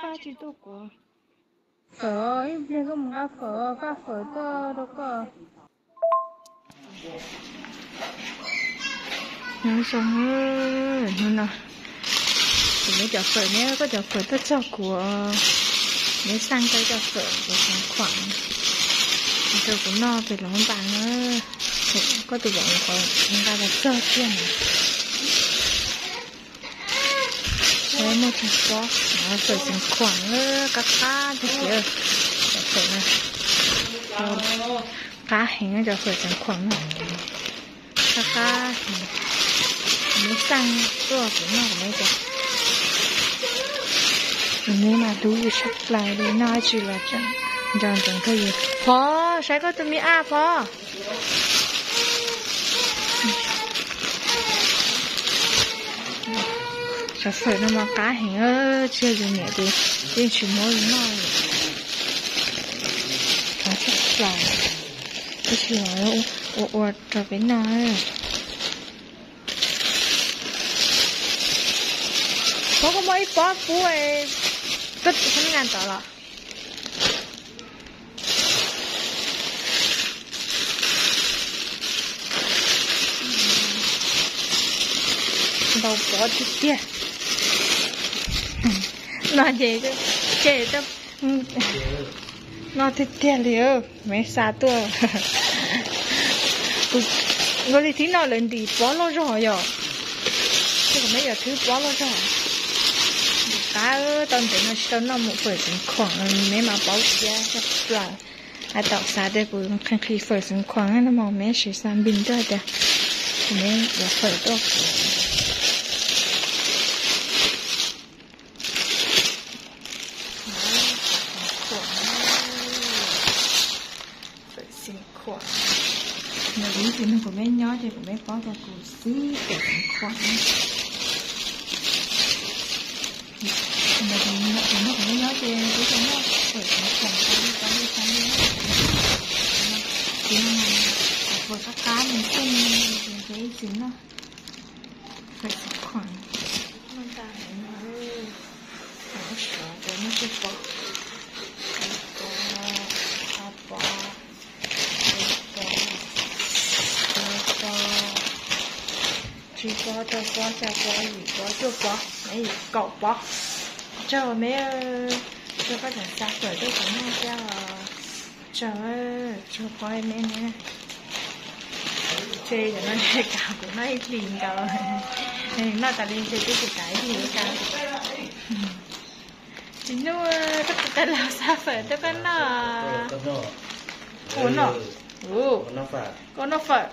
cá chỉ tôi của phở riêng có một cá phở to đâu có nó xong rồi nó nè thì mấy chợ phở nhé có chợ phở tất cho của mấy sang tới chợ phở của khoảng tôi cũng no về lòng bạn nữa có từ bọn có người ta là sơ kia này đấy một thằng có nó phở chính khoảng nữa các cá thì kia chợ phở này cá hình nó chợ phở chính khoảng này các cá mấy sang tôi cũng no mấy chợ nếu mà đủ sắp lại đi nói chỉ là chẳng có gì phó sẽ có tụi mi phó sợ phở nó mà cá hình chưa dùng nhẹ thì đi chỉ mỗi nói nó sắp lại cái chỉ nói ủa cho cái nói có mấy phó phú ấy tất không ngàn tỏ là đầu bỏ chút tiền nó chế cho nó thích tiền liều mấy xa tuổi nó thì nó lên đi bỏ lo rồi chứ còn mấy giờ thứ bỏ lo rồi cá tao thấy nó một phần khoảng mấy mà bảo kia chắc là ai tạo ra đây cũng khăn khi phần khoảng nó màu mấy sự sang bình thôi đấy mấy là phần đó mà ví dụ của mấy nhỏ thì của mấy có cho cụ xí để khoảng mà thì nó cũng nói về cái trong nó phải khoảng cái thì vừa các cá mình xem cái gì nó phải khoảng nó ta nó sợ để nó sẽ bỏ chỉ có cho có cho có gì có cho có mấy cậu bó cho mấy cho có thể xa tuổi tôi cũng nghe cho có em nè chơi cho nó để cả của nó ít liền cả nó cả liền chơi cái gì cả chính nó các cái là xa phải tôi có nó có nó phải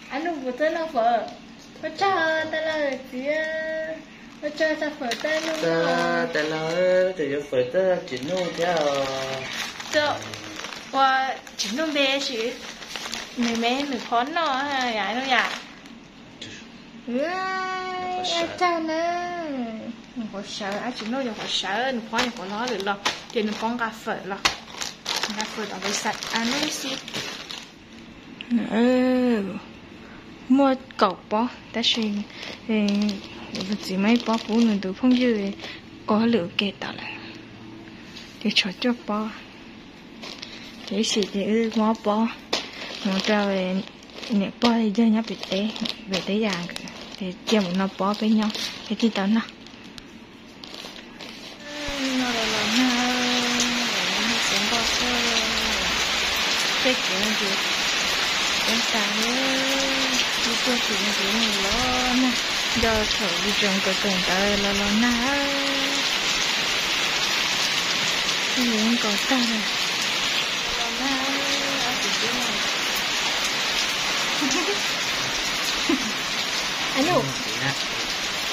anh không vừa tới nó phải có cho ta là gì có cho ta phở ta luôn ta là thì phở ta chỉ nuôi cho qua chỉ nuôi bé chứ mẹ khón nó vậy nó vậy ai cha nè có sợ ai chỉ nuôi có sợ nó khón có nó được lo thì nó con cà phở lo cà phở đó với sạch ăn nó xí mua cậu bó ta xin chỉ mấy bó phụ nữ từ phong dư có lửa kẹt tạo lại thì cho bó để xịt để ngó bó ngó ra về nè bó thì chơi nhá về tới già thì chơi một nó bó với nhau cái gì đó nó cái kiểu gì cũng ta đi qua chuyện gì lo nè do thở đi trong cái cổng tay là na những có ta này là na ở chỗ này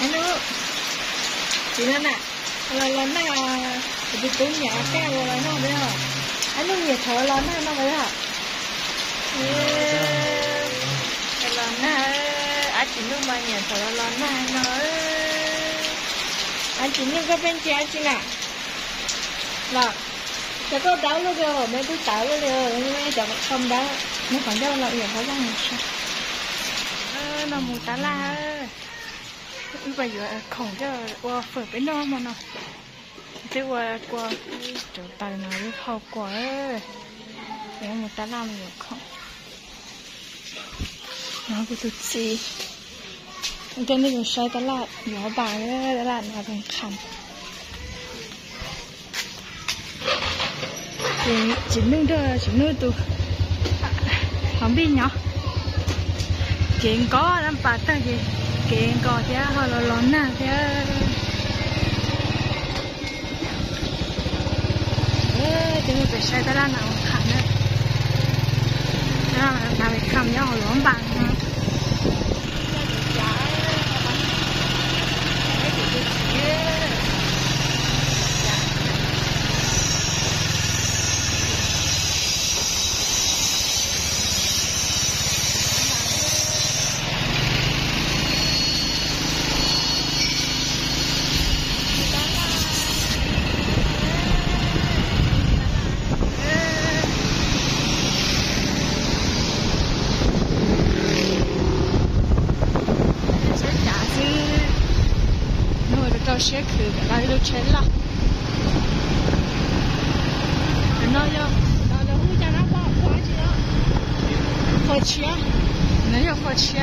anh ơi chị Lan à là na thì tôi nhà cao là nó đấy hả anh ơi nhiệt thở là nó đấy hả là na anh chỉ nước mà nhà thở là na nó anh chỉ nước cái bên kia chị nè là sẽ có đau luôn rồi mấy đứa tao luôn rồi mấy chồng không đau nó còn đau là phải răng sao nó mù tá la bây giờ khổng cho qua phở bên đó mà nó thế qua chỗ tay nào đi khâu quá để người ta làm được không nó cứ tụt xì cái này cũng saiตลาดnhỏ bà cáiตลาดมาเป็นคำchỉ nương tụ không biết nhở chuyện có lắm bà ta gì chuyện có chứ họ lo lon nè chứ chứ phải sai tao nào khăm nữa nào phải khăm nhau lon bằng sẽ khử lại được chết là nó hú cho nó bỏ quá chứ đó khó chia nó yêu khó chia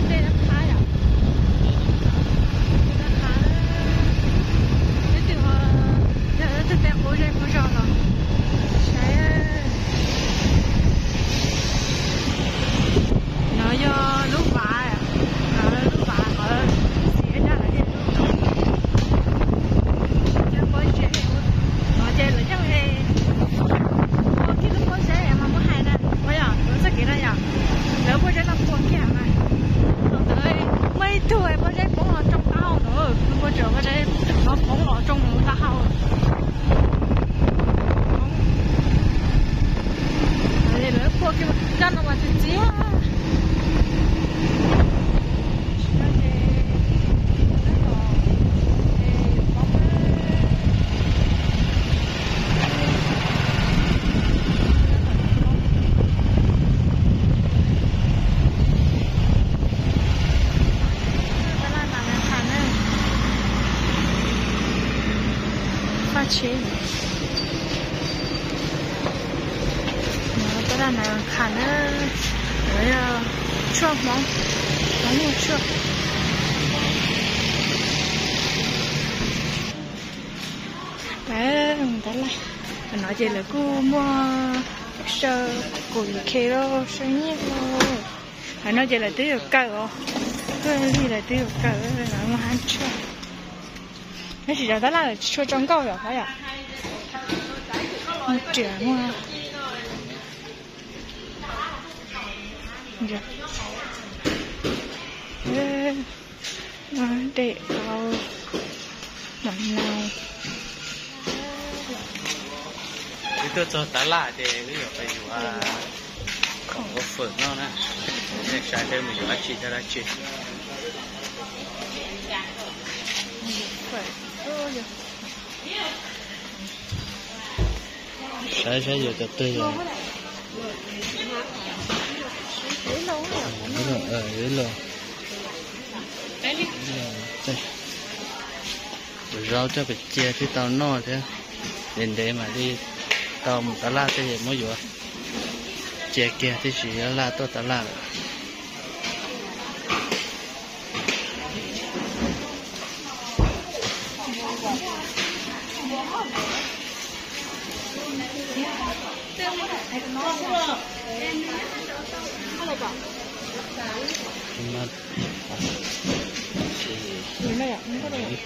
đây là khá rồi từ từ bố rồi nó do lúc bà họ xỉa ra là hết chắc có chuyện nó chơi là chắc là có cái lúc có xe em không có hay nè bây giờ nó sẽ kỹ ra nhở nếu có chơi làm cuốn kia mà tới mấy tuổi có chơi bóng ở trong tao nữa có chơi có chơi nó bóng ở trong một tao đây là cuốn kia chân nó mà chỉ chế nó cái này khả nó rồi chuột móng mua chuột đấy đó là nói chuyện là cô mua sơ củi kê đó sơ nhẹ rồi phải nói chuyện là tí được cỡ cái gì là tí được cỡ nó ăn chuột cái gì đó là cho trong câu rồi phải à? Một trẻ mà. Dạ. Để vào lần này. Cái tôi cho tá lại thì cái gì phải dùng không có phở nó nè. Nên xài thêm mình dùng chỉ cho nó chỉ. Sai giờ cho tươi rồi. Dưới lò. Đây. Rau cho bị chia thì tao no thế. Đến đây mà đi tao một tá la thế mới vừa. Chia kia thì chỉ là tôi tá la.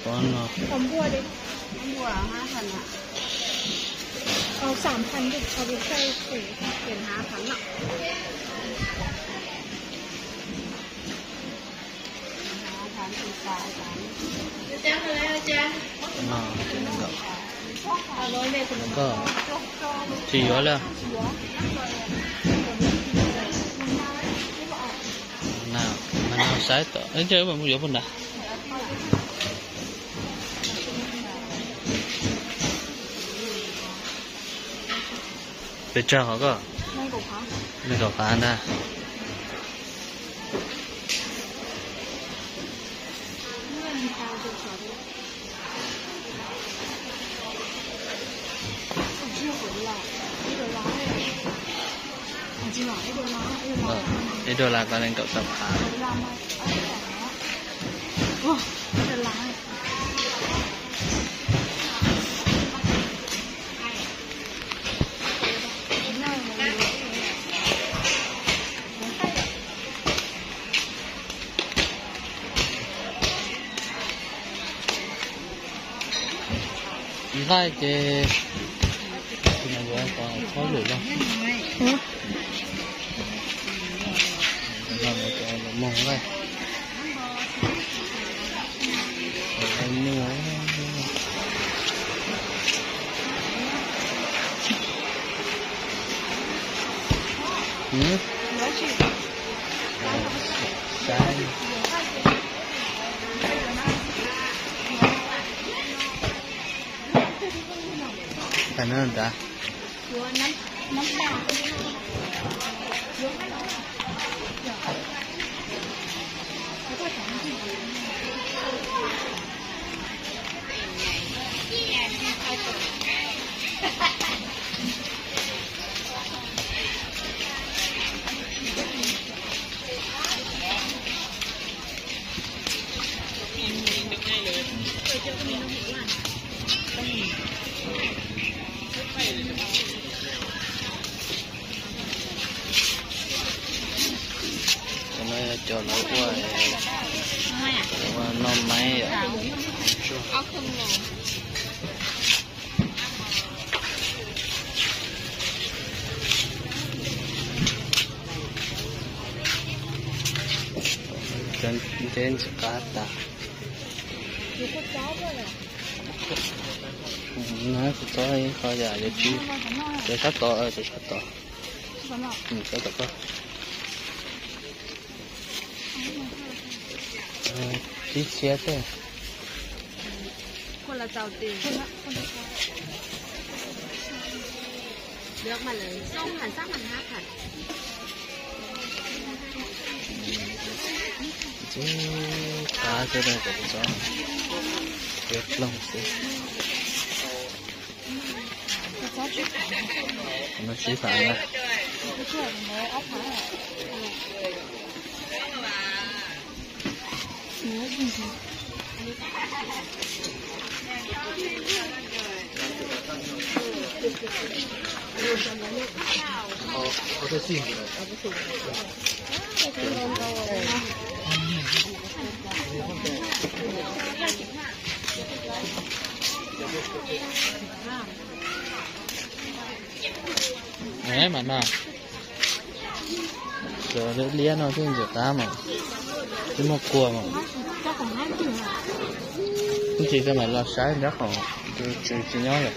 Con nó không mua đi không mua 5,000 ạเอา 3,000 ดิเอาไปใส่ถุงเป็น 5,000 อ่ะ 5,000 คือปลาจ้าเลยอาจารย์ก็chỉ có là nào mà nào sái tỏ ấy chơi mà mua vô phần nào để cho họ có nên có phá nè ไอ้ตัวลาก็เล่นกับสภาอีกได้เจที่ไหนวะก็เขาหลุดแล้วเราไม่จะมองได้ไอ้เนื้อใช่แต่นั่นจ้ะน้ำปลาจอดแล้วว่าน้องไม้เอาขึ้นลงเดินสกัดตาnói của tôi coi giờ để chi để sát to để sát to sát to có chi xe thếคนละเจ้าตีเลือกมาเลยส้มหัน3,500จีตาจะได้กับจ้าเก็บลงสิมันสีฟ้าละเขาจะสิ่งnày mà giờ nó lia nó chứ giờ ta mà chứ một cua mà chỉ cái này là sai rất là chỉ nhớ rồi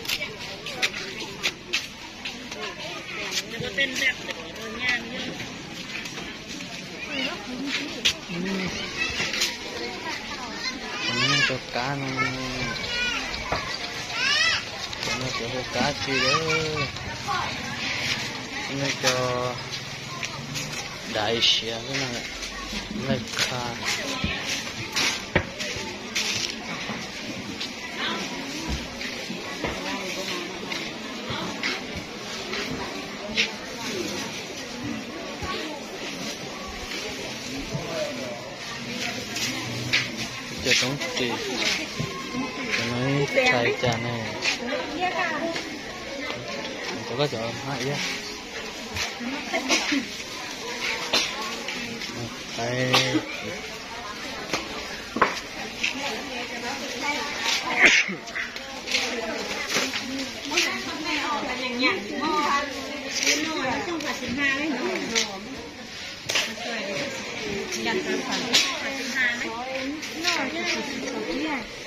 cho cá nó cho cá chi đấy nó cho đại xe cái này này cá cho sống chị nói chạy trà này tôi có chọn hai nhé đây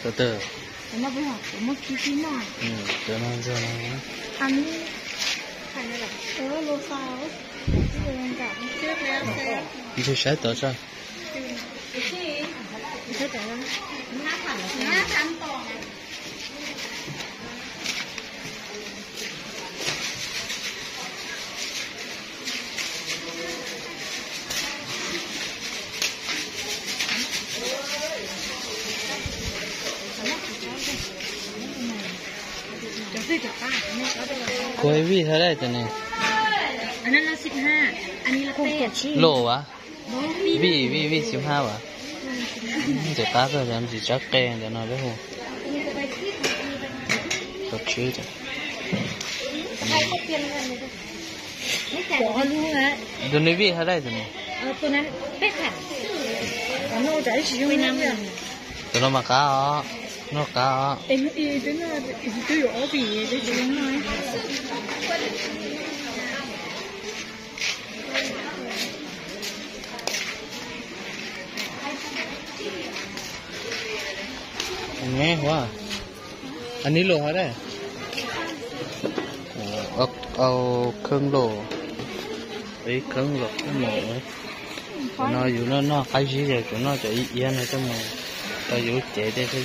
từ từ nó phải học một tí nào từ nó ăn lô sao đi sai tới sao Quay vi thế này thế này อันนั้นเรา15อันนี้เรา8โลวะวิ15วะเดี๋ยวตาก็จะมันจะจักแกงเดี๋ยวน้อยไปหูสดชื่นจ้ะ ใครเขาเปลี่ยนกันเลยไม่แต่บอกรู้นะ ตัวนี้วิเท่าไรตัวนี้ ตัวนั้น8ค่ะ然后再使用那个ตัวเรามาก้าอ๋อนกก้าอ๋อ真的都有比这些呢。แม่ว่าอันนี้โลเท่าไรเอาครึ่งโลไอ้ครึ่งโลก็หมดเลยnóอยู่nó khai gì rồi của nó chạy yên này trong này taoอยู่chạy đây thôi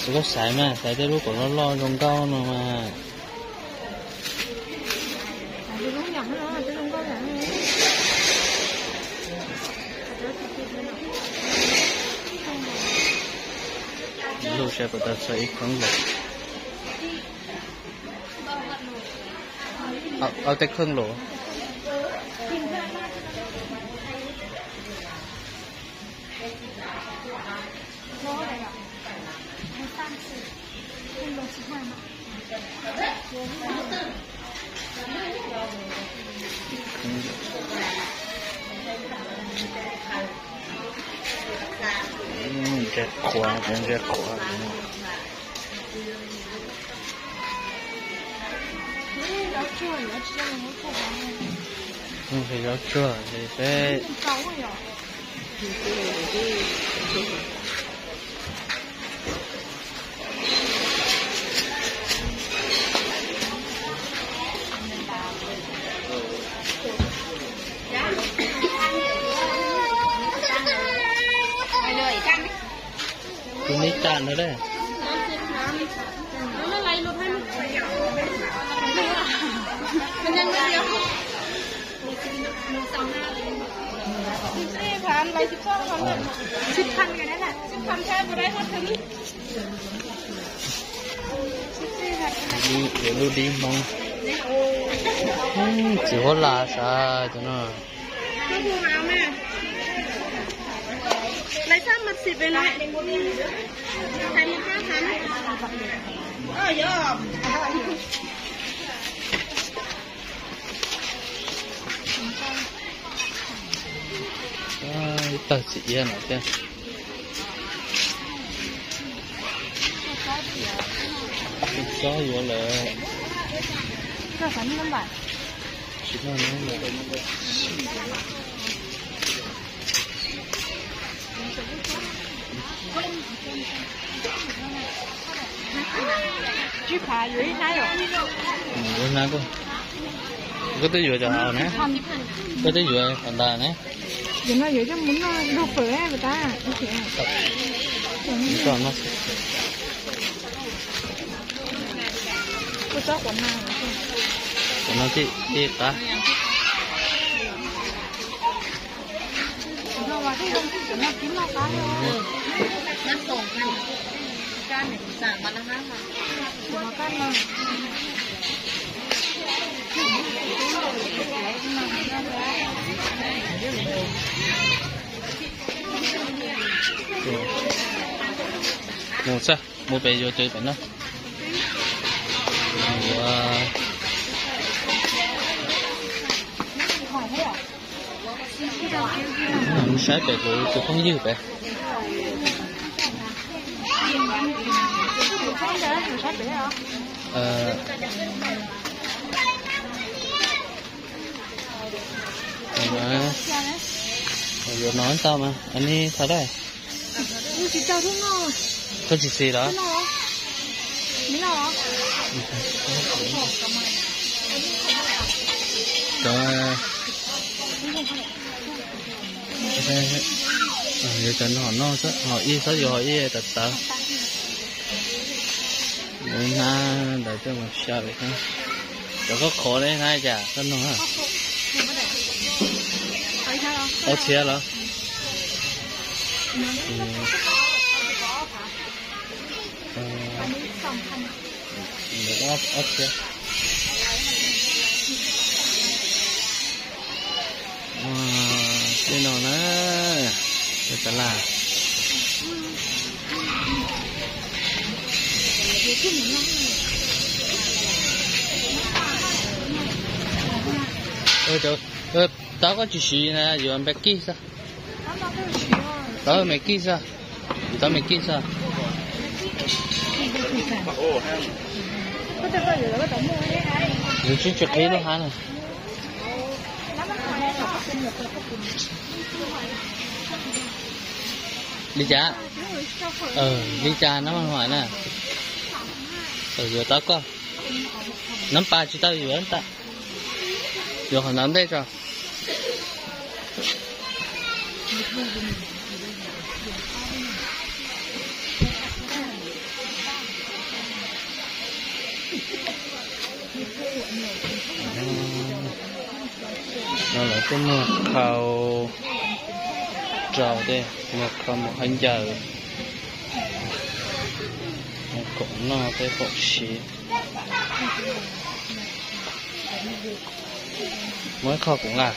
chứ có xài mà xài tới lúc của nó lo trong cao nó mà lúc xe của ta sẽ không đượcเอาแต่ครึ่งโลจะขวาจะขวาphải giáo chua thì sẽ cái này chán nữa đấy10,000ไป10,000กันนั่นแหละ10,000แค่บ่ได้ฮอดถึงđi để lưu đi mong chỉ có là sao cho nó ก็พูมาแม่ไรซ้ำมา10ไปเลยใครมี5,000ยอมta chỉ yên rồi chứ gió vừa là cái phần nó bẩn chỉ nó là chú phá dưới này rồi dưới này có tới vừa cho họ nè có tới vừa còn ta nè giờ nó dưới cho muốn nó đâu phải người ta còn nó có chó của nó chị ta nó vào cái đông nó kiếm nó cá nóส่งกันการหนึ่ง3 วันละ5,000nó cá mà mua sao mua về vô chơi phải nó mua sai về rồi tôi không dư về rồi nói tao mà anh đi thật đấy chị chào thương ngô có chị gì đó mấy nào giờ chân họ no rất họ y sao giờ họ y thật sao nên na để cho một sao vậy ha giờ có khổ đấy hai chả thân nó hả ở chia rồi ấp ấp chứ cái nào nó được cả là tao có chỉ nè, giờ anh bé kia sao? Tao mày kia sao? Tao mày kia sao? Rồi chú chụp hết luôn hả này? Đi chả? Đi chả nó ăn hoài nè. Giờ tao có. Nắm ba chỉ tao vừa ta. Giờ họ nắm đây rồi. Nó là cái một khâu trầu đây, một khâu một hành giờ, một cũng nó cái bộ xí, mỗi khâu cũng là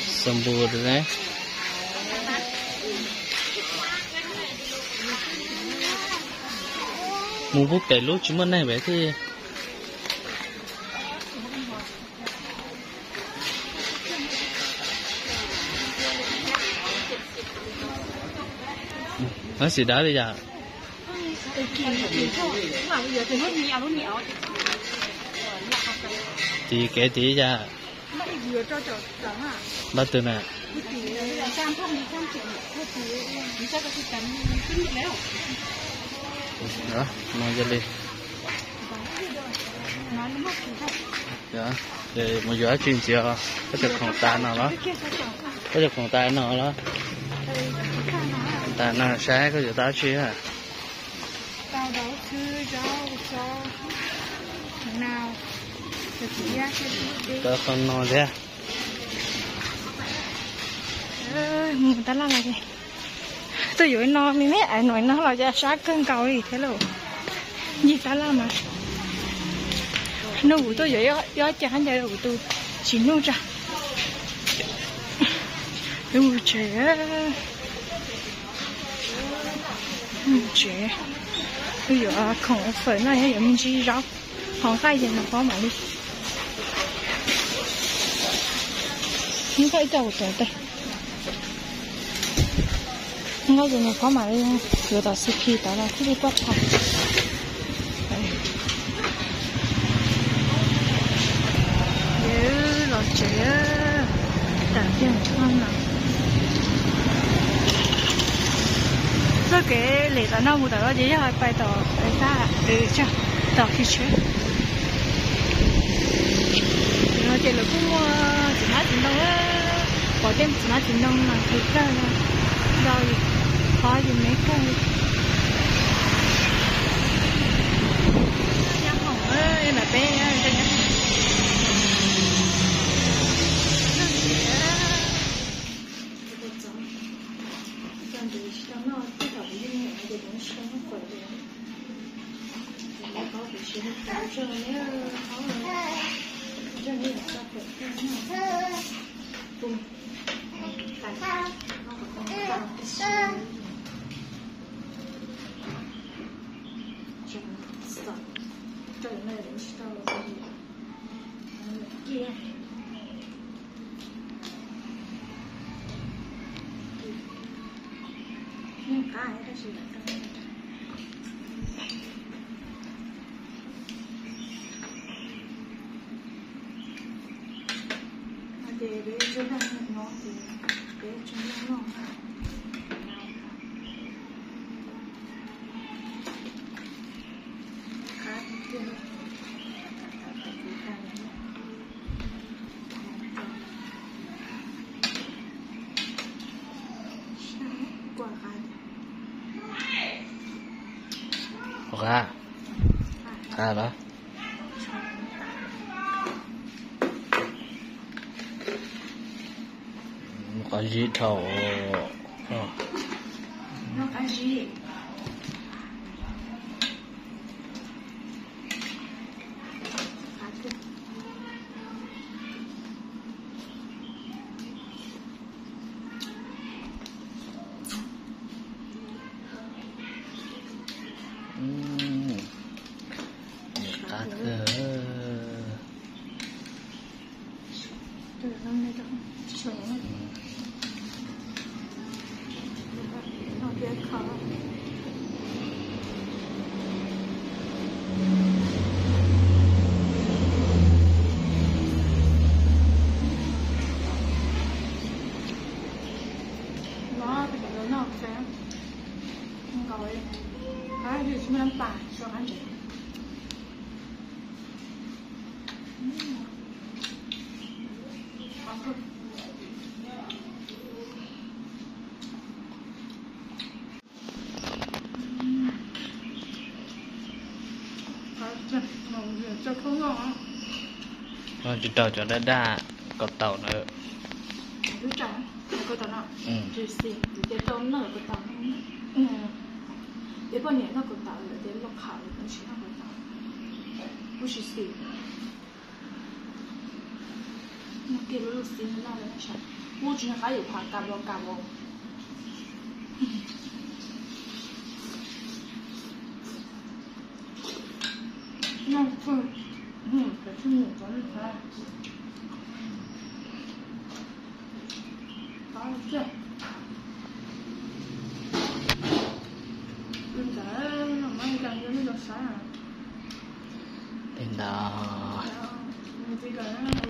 sâm bùa rồi đấy. Mua bút tẩy lúa chúng mình này bé thì nó xì đá bây giờ thì kể tí ra bắt từ nè đó nói cho đi để một giờ chuyện gì có được phòng tay nào đó có được phòng tay nào đó tay nào sáng có được tao chia à tao đó chứ cho nào tao không nói thế người ta làm là gì tôi dối nó mình ấy ai nói nó là ra sát cơn cầu gì thế rồi gì ta làm mà nó ủ tôi dối gió chán ra ủ tôi chỉ nô ra ủ trẻ bây giờ không phải là hay mình chỉ rau họ khai gì nó có mà đi những cái đầu tới đây ngay giờ này có mà đi cửa tàu xếp khi đó là cái đi bắt thằng nhớ lọt trẻ tạm tiền không nào rồi cái lễ tao nào mua tao đó chỉ là bài tàu bài ta để cho tàu khi chơi nó chỉ là cũng chỉ nói chuyện đâu á có thêm chỉ nói chuyện đâu mà thực ra là rồi khó gì mấy cái nhá hỏng ơi em là bé cho nhá để cho nó để cho nó đó một cái gì thầu 鸡。cá thơ. Từ năm nay đâu sổ. Nó biết khó. Nó bây giờ nó sẽ không có ấy. Cái gì chúng ta phải cho ăn gì. Cho không ngon. Nó chỉ tàu cho đa có tàu nữa. Cứ chẳng, có tàu nào. Chỉ xì, để tàu nó có tàu nó. để半年那个岛有点落卡了，但是那个岛不是死，那给了死那个啥，我之前还有怕干不干不。那份，可是我昨日才，好这。现在我们感觉那个啥呀？เป็นดาว 你这个人。